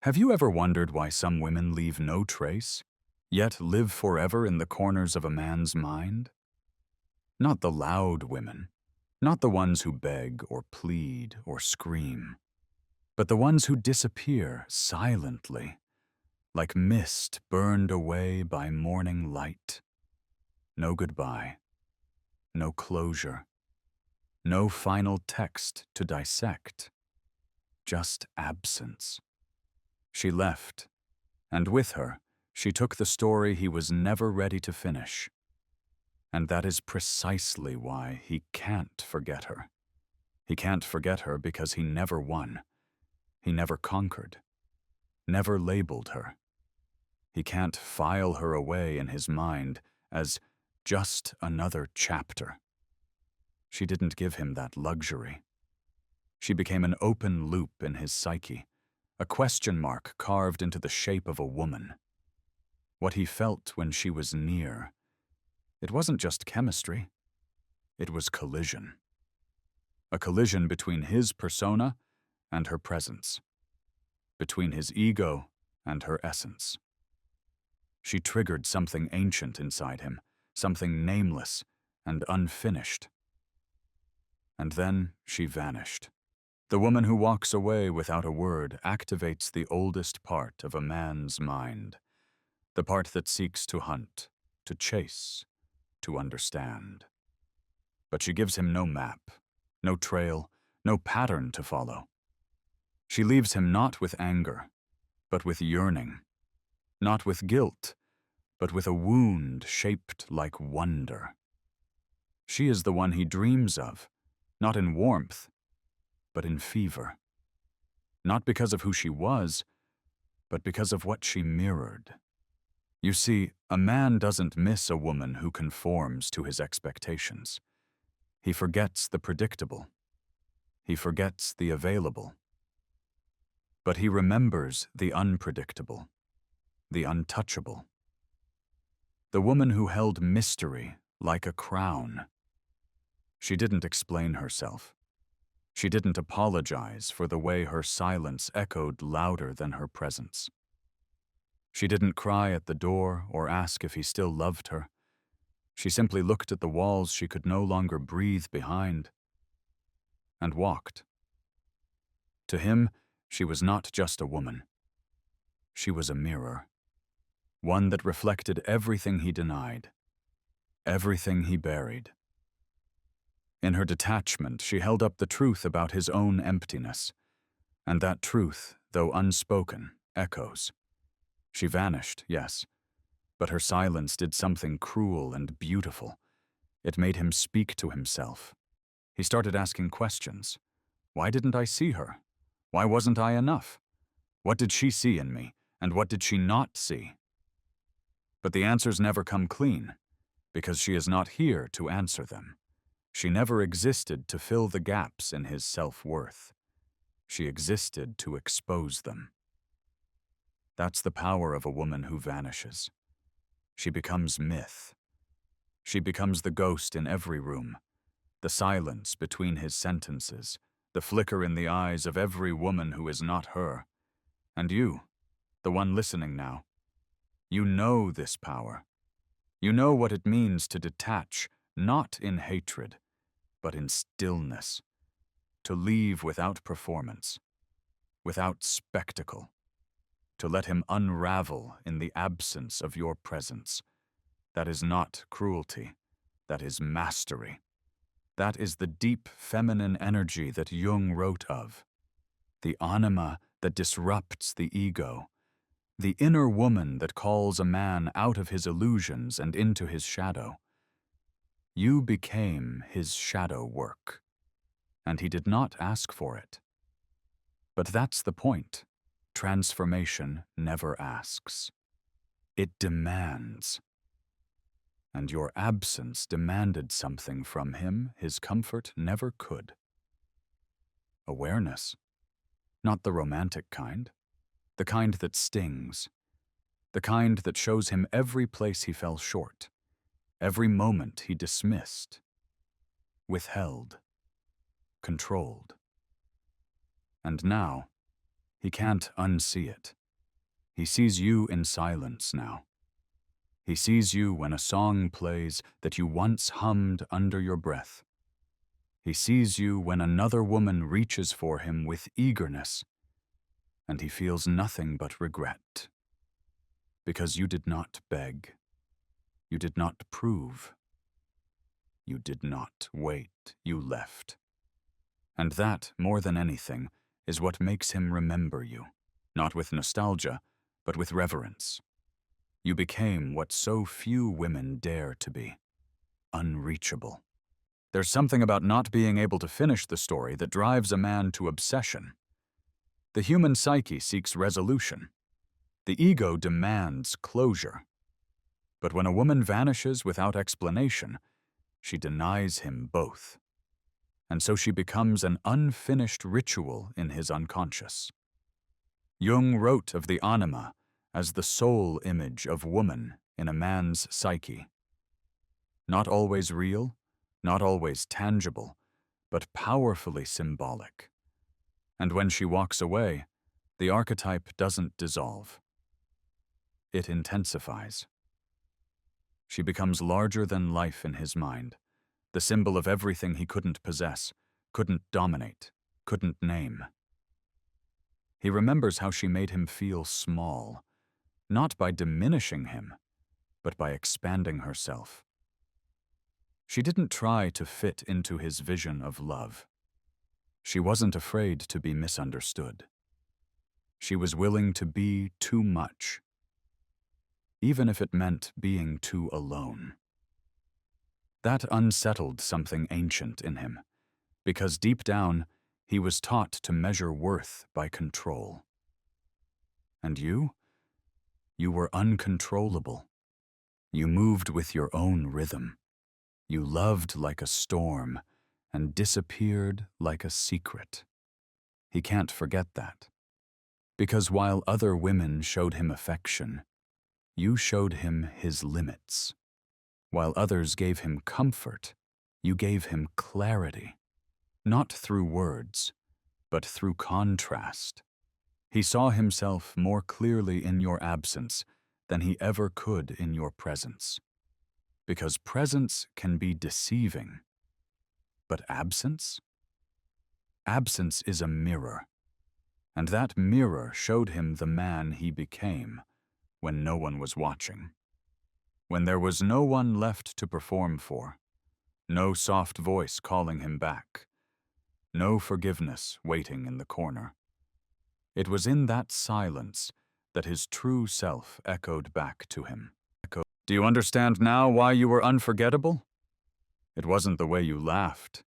Have you ever wondered why some women leave no trace, yet live forever in the corners of a man's mind? Not the loud women, not the ones who beg or plead or scream, but the ones who disappear silently, like mist burned away by morning light. No goodbye, no closure, no final text to dissect, just absence. She left, and with her, she took the story he was never ready to finish. And that is precisely why he can't forget her. He can't forget her because he never won. He never conquered, never labeled her. He can't file her away in his mind as just another chapter. She didn't give him that luxury. She became an open loop in his psyche, a question mark carved into the shape of a woman. What he felt when she was near, it wasn't just chemistry, it was collision. A collision between his persona and her presence, between his ego and her essence. She triggered something ancient inside him, something nameless and unfinished. And then she vanished. The woman who walks away without a word activates the oldest part of a man's mind, the part that seeks to hunt, to chase, to understand. But she gives him no map, no trail, no pattern to follow. She leaves him not with anger, but with yearning, not with guilt, but with a wound shaped like wonder. She is the one he dreams of, not in warmth, but in fever. Not because of who she was, but because of what she mirrored. You see, a man doesn't miss a woman who conforms to his expectations. He forgets the predictable. He forgets the available. But he remembers the unpredictable, the untouchable. The woman who held mystery like a crown. She didn't explain herself. She didn't apologize for the way her silence echoed louder than her presence. She didn't cry at the door or ask if he still loved her. She simply looked at the walls she could no longer breathe behind and walked. To him, she was not just a woman. She was a mirror, one that reflected everything he denied, everything he buried. In her detachment, she held up the truth about his own emptiness, and that truth, though unspoken, echoes. She vanished, yes, but her silence did something cruel and beautiful. It made him speak to himself. He started asking questions. Why didn't I see her? Why wasn't I enough? What did she see in me, and what did she not see? But the answers never come clean, because she is not here to answer them. She never existed to fill the gaps in his self-worth. She existed to expose them. That's the power of a woman who vanishes. She becomes myth. She becomes the ghost in every room, the silence between his sentences, the flicker in the eyes of every woman who is not her. And you, the one listening now, you know this power. You know what it means to detach, not in hatred, but in stillness, to leave without performance, without spectacle, to let him unravel in the absence of your presence. That is not cruelty, that is mastery. That is the deep feminine energy that Jung wrote of, the anima that disrupts the ego, the inner woman that calls a man out of his illusions and into his shadow. You became his shadow work, and he did not ask for it. But that's the point. Transformation never asks. It demands. And your absence demanded something from him his comfort never could. Awareness. Not the romantic kind. The kind that stings. The kind that shows him every place he fell short. Every moment he dismissed. Withheld. Controlled. And now, He can't unsee it. He sees you in silence now. He sees you when a song plays that you once hummed under your breath. He sees you when another woman reaches for him with eagerness, and he feels nothing but regret. Because you did not beg. You did not prove. You did not wait. You left. And that, more than anything, is what makes him remember you, not with nostalgia, but with reverence. You became what so few women dare to be, unreachable. There's something about not being able to finish the story that drives a man to obsession. The human psyche seeks resolution. The ego demands closure. But when a woman vanishes without explanation, she denies him both. And so she becomes an unfinished ritual in his unconscious. Jung wrote of the anima as the soul image of woman in a man's psyche. Not always real, not always tangible, but powerfully symbolic. And when she walks away, the archetype doesn't dissolve. It intensifies. She becomes larger than life in his mind, the symbol of everything he couldn't possess, couldn't dominate, couldn't name. He remembers how she made him feel small, not by diminishing him, but by expanding herself. She didn't try to fit into his vision of love. She wasn't afraid to be misunderstood. She was willing to be too much, even if it meant being too alone. That unsettled something ancient in him, because deep down, he was taught to measure worth by control. And you? You were uncontrollable. You moved with your own rhythm. You loved like a storm and disappeared like a secret. He can't forget that. Because while other women showed him affection, you showed him his limits. While others gave him comfort, you gave him clarity. Not through words, but through contrast. He saw himself more clearly in your absence than he ever could in your presence. Because presence can be deceiving. But absence? Absence is a mirror. And that mirror showed him the man he became when no one was watching. When there was no one left to perform for. No soft voice calling him back. No forgiveness waiting in the corner. It was in that silence that his true self echoed back to him. Do you understand now why you were unforgettable? It wasn't the way you laughed.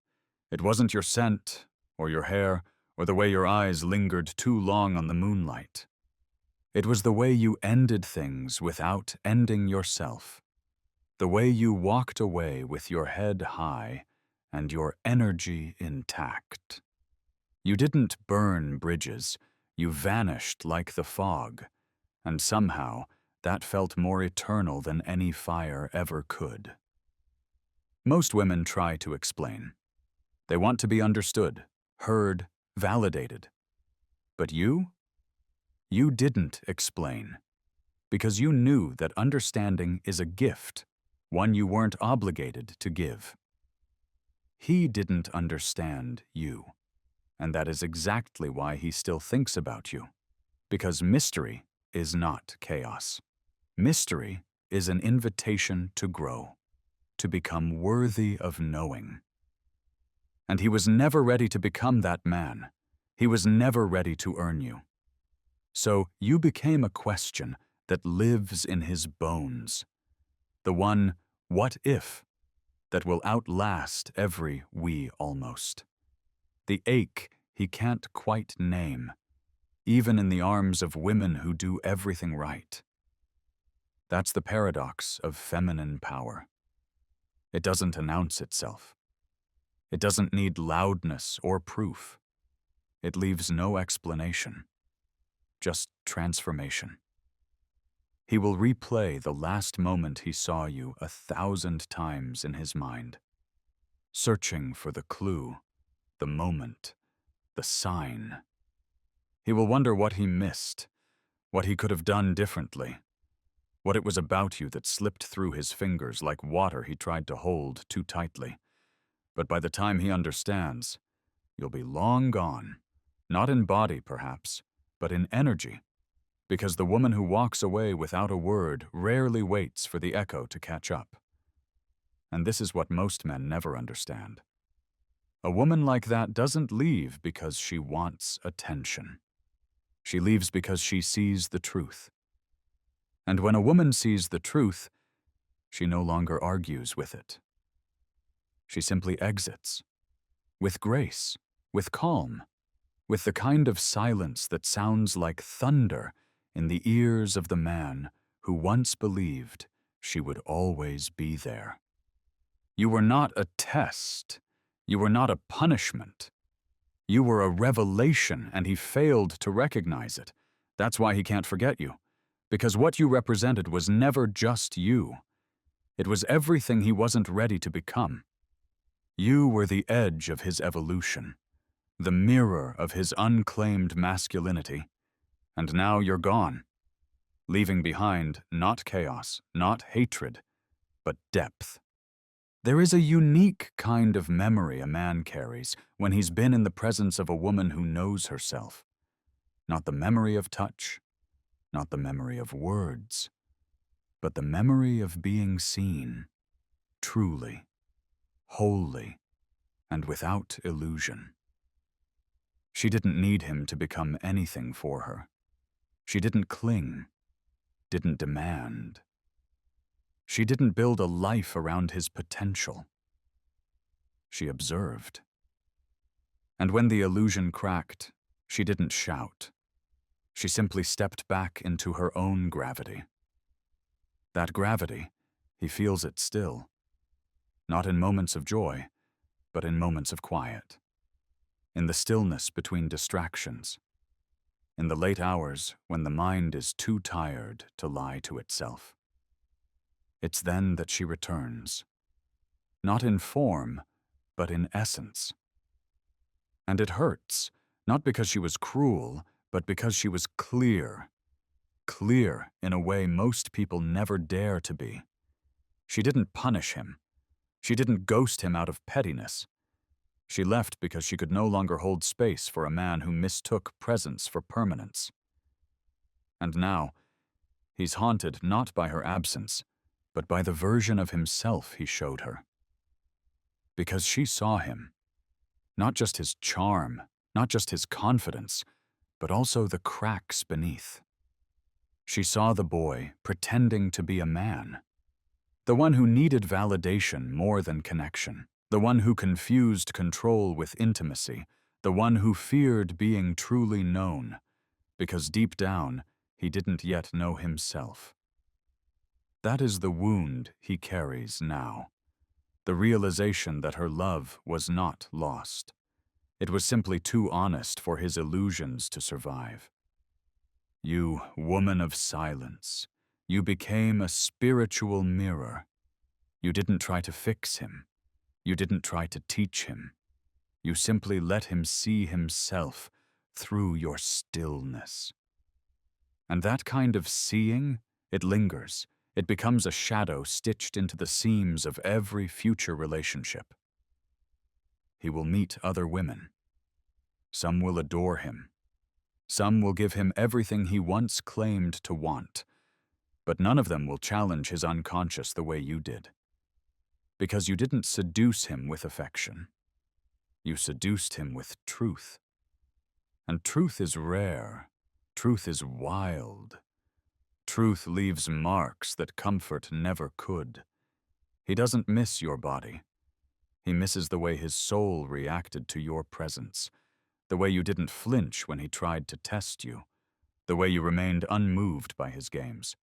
It wasn't your scent, or your hair, or the way your eyes lingered too long on the moonlight. It was the way you ended things without ending yourself. The way you walked away with your head high and your energy intact. You didn't burn bridges, you vanished like the fog, and somehow that felt more eternal than any fire ever could. Most women try to explain. They want to be understood, heard, validated. But you didn't explain, because you knew that understanding is a gift, one you weren't obligated to give. He didn't understand you, and that is exactly why he still thinks about you, because mystery is not chaos. Mystery is an invitation to grow, to become worthy of knowing. And he was never ready to become that man. He was never ready to earn you. So you became a question that lives in his bones. The one, what if, that will outlast every we almost. The ache he can't quite name, even in the arms of women who do everything right. That's the paradox of feminine power. It doesn't announce itself. It doesn't need loudness or proof. It leaves no explanation, just transformation. He will replay the last moment he saw you 1,000 times in his mind, searching for the clue, the moment, the sign. He will wonder what he missed, what he could have done differently, what it was about you that slipped through his fingers like water he tried to hold too tightly. But by the time he understands, you'll be long gone, not in body perhaps, but in energy, because the woman who walks away without a word rarely waits for the echo to catch up. And this is what most men never understand. A woman like that doesn't leave because she wants attention. She leaves because she sees the truth. And when a woman sees the truth, she no longer argues with it. She simply exits, with grace, with calm, with the kind of silence that sounds like thunder in the ears of the man who once believed she would always be there. You were not a test. You were not a punishment. You were a revelation, and he failed to recognize it. That's why he can't forget you, because what you represented was never just you. It was everything he wasn't ready to become. You were the edge of his evolution, the mirror of his unclaimed masculinity, and now you're gone, leaving behind not chaos, not hatred, but depth. There is a unique kind of memory a man carries when he's been in the presence of a woman who knows herself. Not the memory of touch, not the memory of words, but the memory of being seen, truly, wholly, and without illusion. She didn't need him to become anything for her. She didn't cling, didn't demand. She didn't build a life around his potential. She observed. And when the illusion cracked, she didn't shout. She simply stepped back into her own gravity. That gravity, he feels it still. Not in moments of joy, but in moments of quiet. In the stillness between distractions. In the late hours when the mind is too tired to lie to itself. It's then that she returns. Not in form, but in essence. And it hurts, not because she was cruel, but because she was clear. Clear in a way most people never dare to be. She didn't punish him. She didn't ghost him out of pettiness. She left because she could no longer hold space for a man who mistook presence for permanence. And now, he's haunted not by her absence, but by the version of himself he showed her. Because she saw him. Not just his charm, not just his confidence, but also the cracks beneath. She saw the boy pretending to be a man. The one who needed validation more than connection. The one who confused control with intimacy. The one who feared being truly known, because deep down, he didn't yet know himself. That is the wound he carries now. The realization that her love was not lost. It was simply too honest for his illusions to survive. You, woman of silence, you became a spiritual mirror. You didn't try to fix him. You didn't try to teach him. You simply let him see himself through your stillness. And that kind of seeing, it lingers. It becomes a shadow stitched into the seams of every future relationship. He will meet other women. Some will adore him. Some will give him everything he once claimed to want. But none of them will challenge his unconscious the way you did. Because you didn't seduce him with affection. You seduced him with truth. And truth is rare. Truth is wild. Truth leaves marks that comfort never could. He doesn't miss your body. He misses the way his soul reacted to your presence, the way you didn't flinch when he tried to test you, the way you remained unmoved by his games,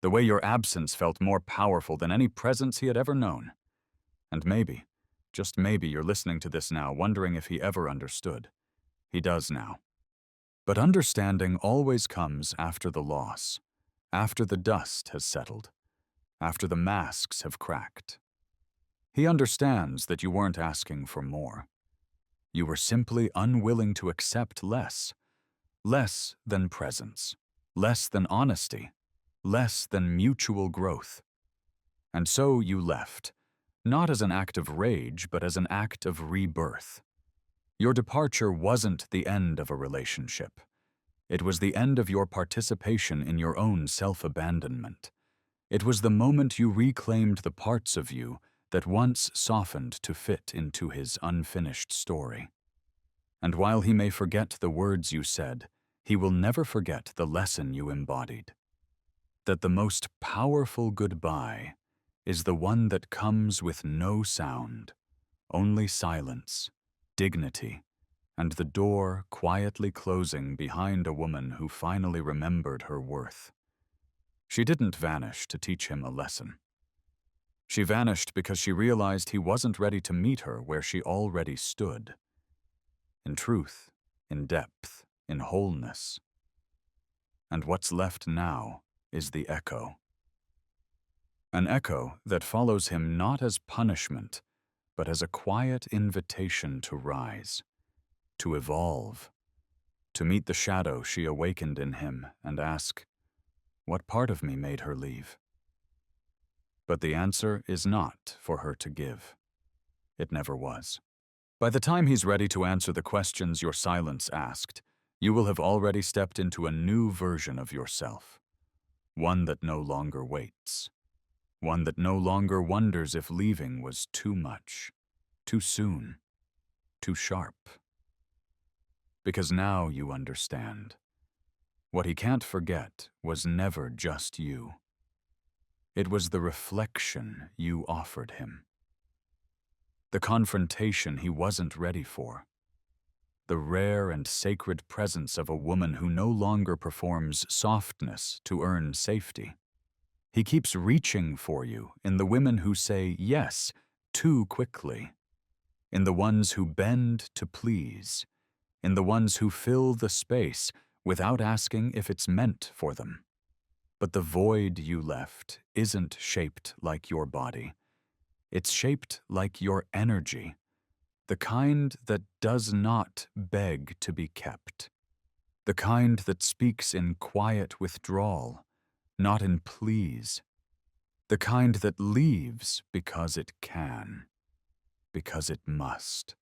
the way your absence felt more powerful than any presence he had ever known. And maybe, just maybe you're listening to this now wondering if he ever understood. He does now. But understanding always comes after the loss, after the dust has settled, after the masks have cracked. He understands that you weren't asking for more. You were simply unwilling to accept less, less than presence, less than honesty, less than mutual growth. And so you left, not as an act of rage, but as an act of rebirth. Your departure wasn't the end of a relationship. It was the end of your participation in your own self-abandonment. It was the moment you reclaimed the parts of you that once softened to fit into his unfinished story. And while he may forget the words you said, he will never forget the lesson you embodied. That the most powerful goodbye is the one that comes with no sound, only silence, dignity, and the door quietly closing behind a woman who finally remembered her worth. She didn't vanish to teach him a lesson. She vanished because she realized he wasn't ready to meet her where she already stood. In truth, in depth, in wholeness. And what's left now is the echo. An echo that follows him not as punishment, but as a quiet invitation to rise, to evolve, to meet the shadow she awakened in him and ask, what part of me made her leave? But the answer is not for her to give. It never was. By the time he's ready to answer the questions your silence asked, you will have already stepped into a new version of yourself. One that no longer waits. One that no longer wonders if leaving was too much, too soon, too sharp. Because now you understand. What he can't forget was never just you. It was the reflection you offered him. The confrontation he wasn't ready for. The rare and sacred presence of a woman who no longer performs softness to earn safety. He keeps reaching for you in the women who say yes too quickly, in the ones who bend to please, in the ones who fill the space without asking if it's meant for them. But the void you left isn't shaped like your body. It's shaped like your energy, the kind that does not beg to be kept, the kind that speaks in quiet withdrawal, not in pleas, the kind that leaves because it can, because it must.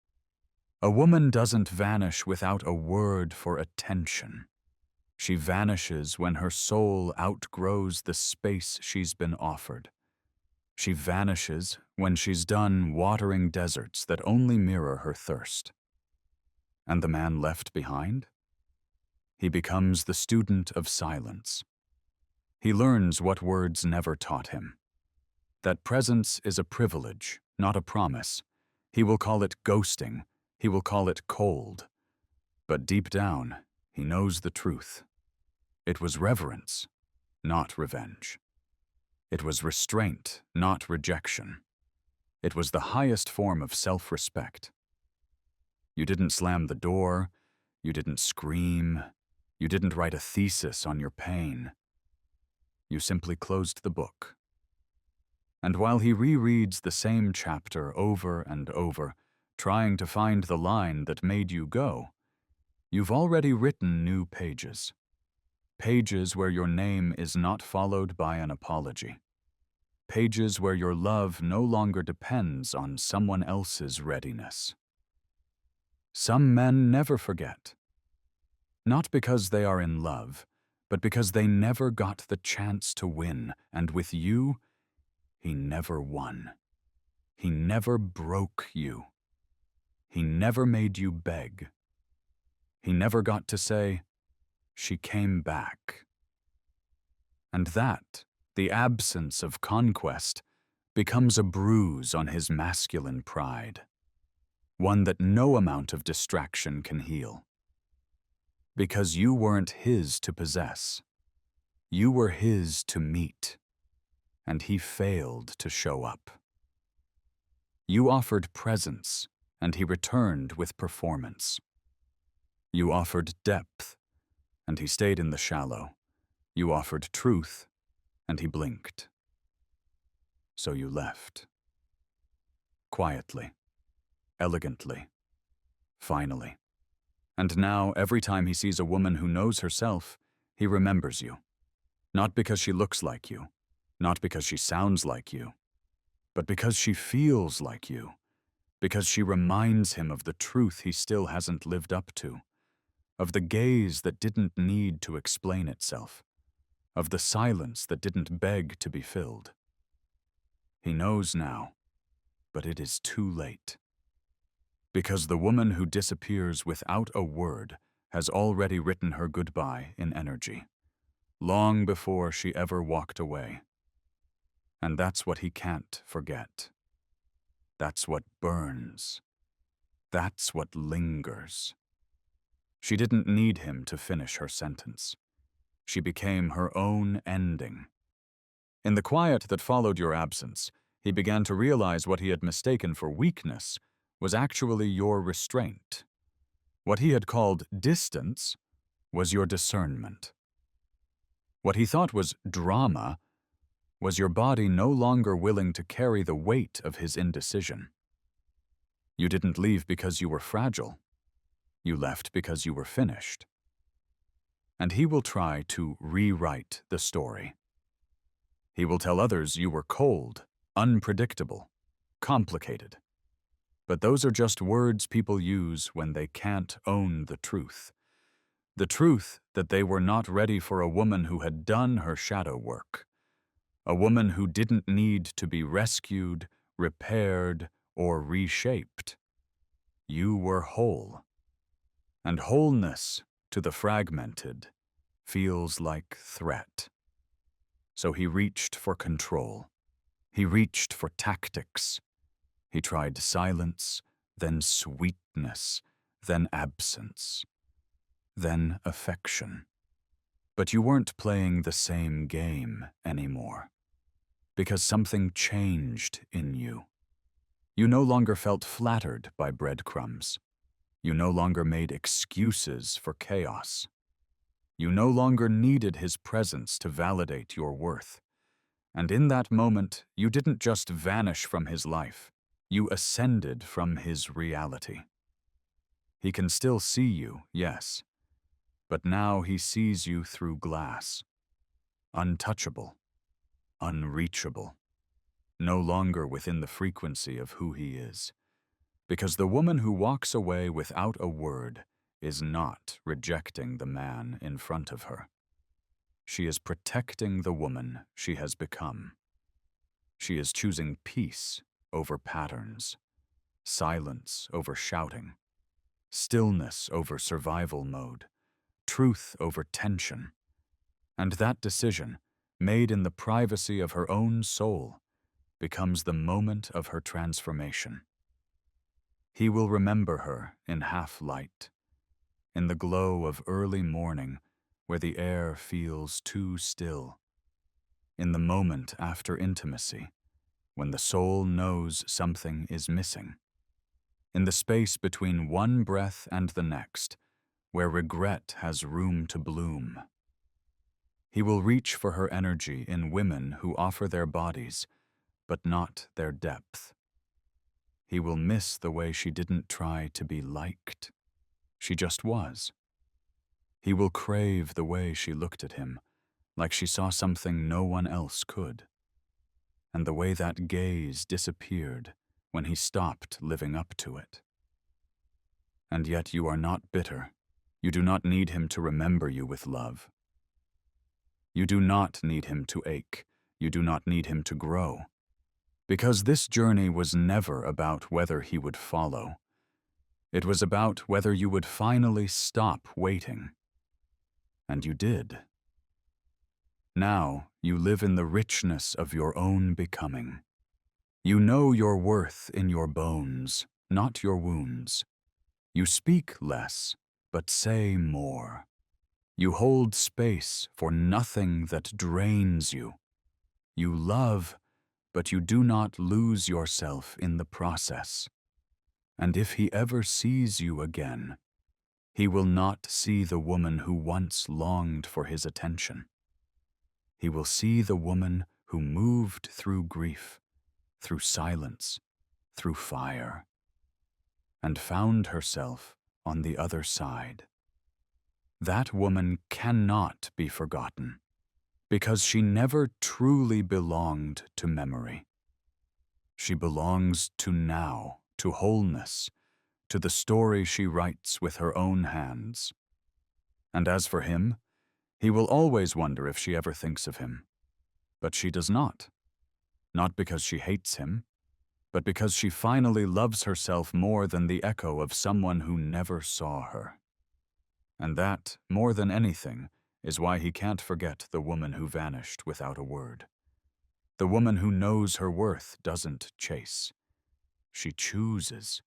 A woman doesn't vanish without a word for attention. She vanishes when her soul outgrows the space she's been offered. She vanishes when she's done watering deserts that only mirror her thirst. And the man left behind? He becomes the student of silence. He learns what words never taught him. That presence is a privilege, not a promise. He will call it ghosting. He will call it cold. But deep down, he knows the truth. It was reverence, not revenge. It was restraint, not rejection. It was the highest form of self-respect. You didn't slam the door, you didn't scream, you didn't write a thesis on your pain. You simply closed the book. And while he rereads the same chapter over and over, trying to find the line that made you go, you've already written new pages. Pages where your name is not followed by an apology. Pages where your love no longer depends on someone else's readiness. Some men never forget. Not because they are in love, but because they never got the chance to win, and with you, he never won. He never broke you. He never made you beg. He never got to say, she came back. And that, the absence of conquest, becomes a bruise on his masculine pride, one that no amount of distraction can heal. Because you weren't his to possess. You were his to meet, and he failed to show up. You offered presence, and he returned with performance. You offered depth, and he stayed in the shallow. You offered truth, and he blinked. So you left. Quietly, elegantly, finally. And now, every time he sees a woman who knows herself, he remembers you. Not because she looks like you, not because she sounds like you, but because she feels like you, because she reminds him of the truth he still hasn't lived up to, of the gaze that didn't need to explain itself, of the silence that didn't beg to be filled. He knows now, but it is too late. Because the woman who disappears without a word has already written her goodbye in energy, long before she ever walked away. And that's what he can't forget. That's what burns. That's what lingers. She didn't need him to finish her sentence. She became her own ending. In the quiet that followed your absence, he began to realize what he had mistaken for weakness was actually your restraint. What he had called distance was your discernment. What he thought was drama was your body no longer willing to carry the weight of his indecision. You didn't leave because you were fragile. You left because you were finished. And he will try to rewrite the story. He will tell others you were cold, unpredictable, complicated. But those are just words people use when they can't own the truth. The truth that they were not ready for a woman who had done her shadow work. A woman who didn't need to be rescued, repaired, or reshaped. You were whole. And wholeness, to the fragmented, feels like threat. So he reached for control. He reached for tactics. He tried silence, then sweetness, then absence, then affection. But you weren't playing the same game anymore, because something changed in you. You no longer felt flattered by breadcrumbs. You no longer made excuses for chaos. You no longer needed his presence to validate your worth. And in that moment, you didn't just vanish from his life. You ascended from his reality. He can still see you, yes, but now he sees you through glass. Untouchable, unreachable, no longer within the frequency of who he is. Because the woman who walks away without a word is not rejecting the man in front of her. She is protecting the woman she has become. She is choosing peace over patterns, silence over shouting, stillness over survival mode, truth over tension. And that decision, made in the privacy of her own soul, becomes the moment of her transformation. He will remember her in half-light, in the glow of early morning where the air feels too still, in the moment after intimacy when the soul knows something is missing, in the space between one breath and the next where regret has room to bloom. He will reach for her energy in women who offer their bodies, but not their depth. He will miss the way she didn't try to be liked. She just was. He will crave the way she looked at him, like she saw something no one else could. And the way that gaze disappeared when he stopped living up to it. And yet you are not bitter. You do not need him to remember you with love. You do not need him to ache. You do not need him to grow. Because this journey was never about whether he would follow. It was about whether you would finally stop waiting. And you did. Now you live in the richness of your own becoming. You know your worth in your bones, not your wounds. You speak less, but say more. You hold space for nothing that drains you. You love, but you do not lose yourself in the process. And if he ever sees you again, he will not see the woman who once longed for his attention. He will see the woman who moved through grief, through silence, through fire, and found herself on the other side. That woman cannot be forgotten, because she never truly belonged to memory. She belongs to now, to wholeness, to the story she writes with her own hands. And as for him, he will always wonder if she ever thinks of him. But she does not. Not because she hates him, but because she finally loves herself more than the echo of someone who never saw her. And that, more than anything, is why he can't forget the woman who vanished without a word. The woman who knows her worth doesn't chase. She chooses.